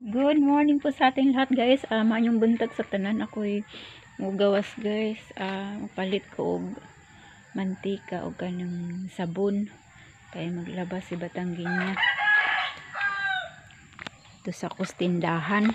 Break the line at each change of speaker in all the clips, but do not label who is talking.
Good morning po sa ating lahat guys. Maayong buntag sa tanan. Ako'y mugawas guys. Palit ko og mantika o kanang sabon. Kaya maglabas si Batanggin niya. Ito sa kustindahan.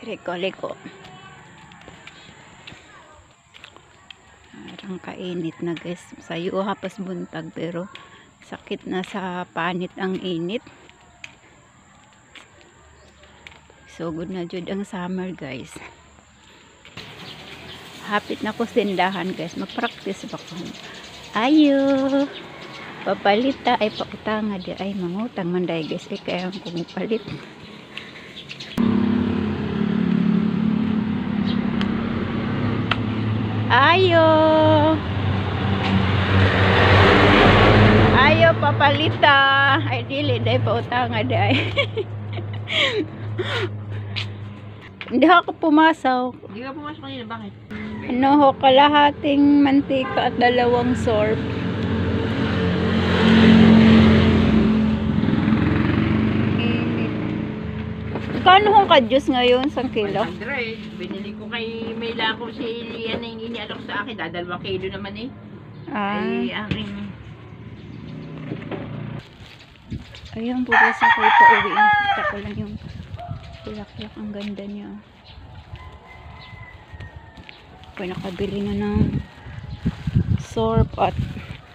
Reko-reko. Parang kainit na guys. Sayo hapas buntag pero sakit na sa panit ang init. So good na jud ang summer guys. Hapit na ko tindahan guys. Mag-practice ba ko? Ayo. Papalita ay pautang di ay mangutang manday guys. Kaya kung palit. Ayo. Ayo papalita. Ay dili day pautang ay. Hindi ako pumasok.
Hindi ka pumasok kanina, bakit?
Ano ho, kalahating mantika at 2 sorb. Kano hong kadyos ngayon sa kilo?
100. Binili ko kay Mayla ko si Lian na yung inialok sa akin. 2 kilo naman eh. Ay, aking...
Ayun po guys, ako ipauwi. Kita ko lang yung bulaklak. Ang ganda niya. Ako nakabili na ng sorb at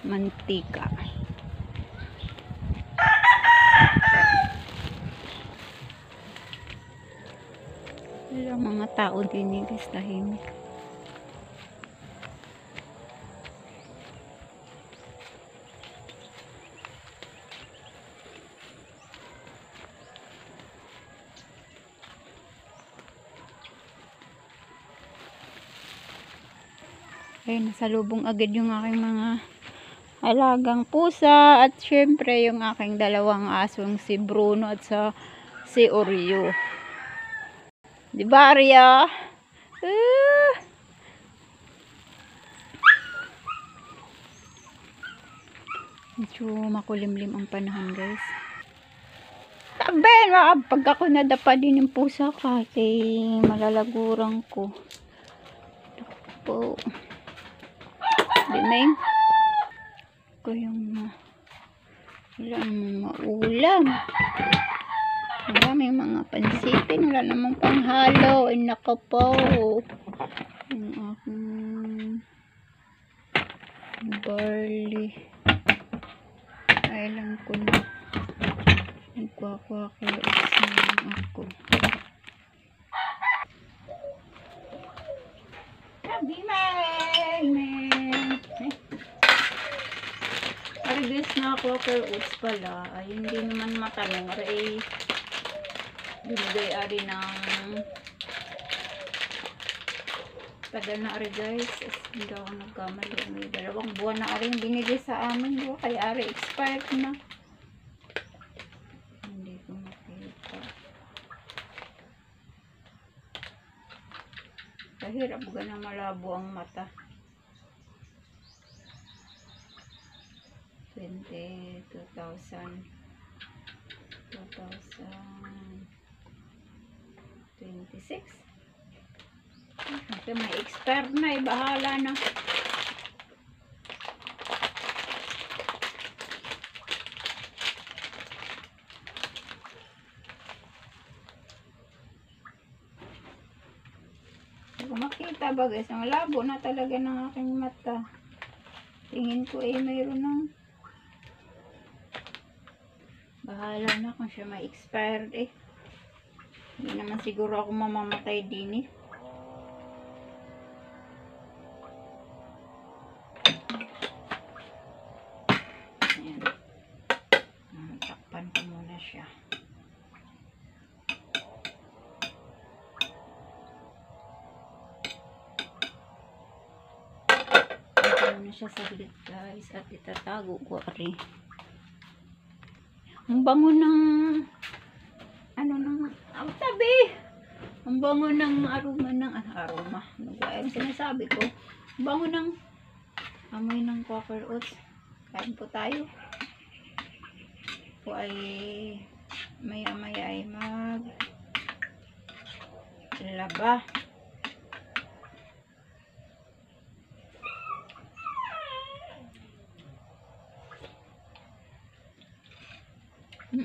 mantika. Wala mga tao din guys, tahimik. Ay, nasalubong agad yung aking mga alagang pusa at syempre yung aking 2 asong si Bruno at si Oreo. Di ba, Arya? Medyo makulimlim ang panahon, guys. Taben, pag ako nadapa din yung pusa kahit malalagurang ko. Po. Di na ko yung wala namang maulam. Maraming mga pansitin. Wala namang panghalo. Ay nako po. Yung aking barley. Ay lang ko na. Nagkwakwakilos na ako. Sabi guys na quaker oats pala ay hindi naman matanong ay binigay ari ng tagal na ari guys hindi ako nagkamali may 2 buwan na ari yung binigay sa amin diba? Kaya ari expired na hindi ko makita kahirap ganang malabo ang mata 2026 kasi may expired na bahala na kung makita ba guys ang labo na talaga ng aking mata tingin ko mayroon ng bahala na kung siya may expired hindi naman siguro ako mamamatay din ayan takpan ko muna siya siya saglit guys at itatago ko rin. Ang bango ng ano ng tabi. Ang bango ng aroma ng aroma. Ano ba yung sinasabi ko? Ang bango ng amoy ng Quaker Oats. Kain po tayo. Po ay maya-maya ay laba.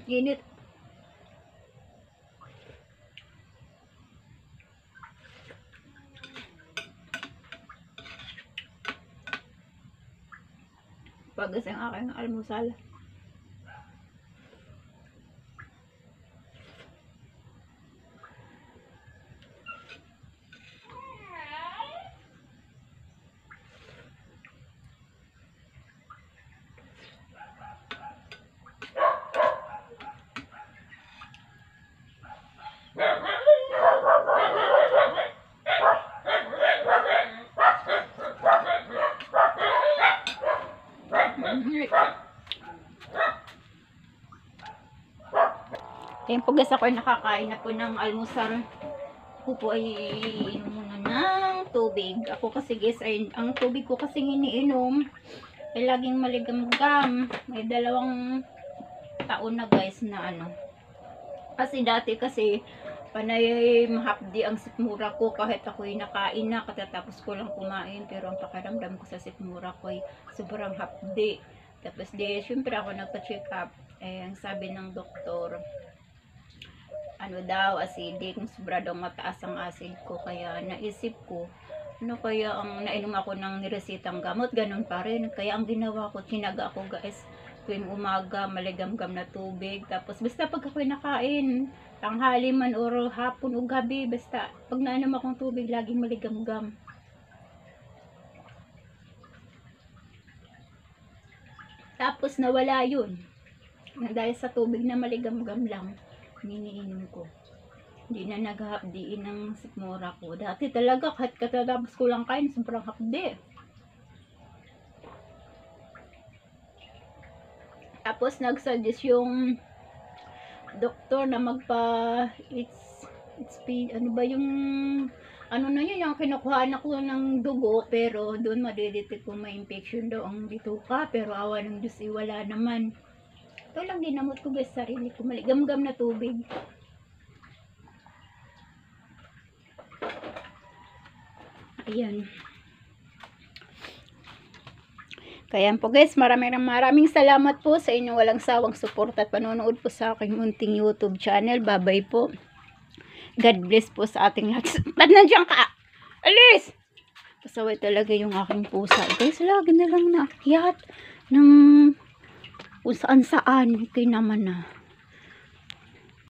Init. Pagas ang aking almusal. Kaya pagkas ako ay nakakain na po ng almusal, ako po ay iinom muna ng tubig. Ako kasi guys, ay, ang tubig ko kasi iniinom ay laging maligamgam. May 2 taon na guys na ano. Kasi dati kasi panay mahapdi ang sikmura ko kahit ako'y nakain na katatapos ko lang kumain. Pero ang pakiramdam ko sa sikmura ko ay sobrang hapdi. Tapos syempre ako nagpa-check up. Ang sabi ng doktor, ano daw, acidic, sobra daw mataas ang acid ko, kaya naisip ko, ano kaya ang nainom ako ng niresitang gamot, ganun pa rin, kaya ang ginawa ko, tinaga ako guys, tuwing umaga, maligamgam na tubig, tapos basta pag ako'y nakain, tanghali man or hapon o gabi, basta pag nainom akong tubig, laging maligamgam. Tapos nawala yun, dahil sa tubig na maligamgam lang, iniinom ko. Hindi na naghahapdiin ng sikmura ko. Dati talaga, kahit katatapos ko lang kain, sobrang hapdi. Tapos nagsuggest yung doktor na ano ba yung ano na yun, yung kinukuhaan ako ng dugo, pero doon madidetect kung may infection daw ang bituka, pero awa ng Diyos, wala naman. Ito lang ginamot ko guys, sarili ko, maligamgam na tubig. Ayan. Kaya po guys, maraming salamat po sa inyong walang sawang support at panonood po sa aking munting YouTube channel. Bye-bye po. God bless po sa ating lahat. Ba't nandiyan ka? Alis! Pasaway talaga yung aking pusa. Guys, lagi na lang naakyat ng kung saan-saan. Ito naman na.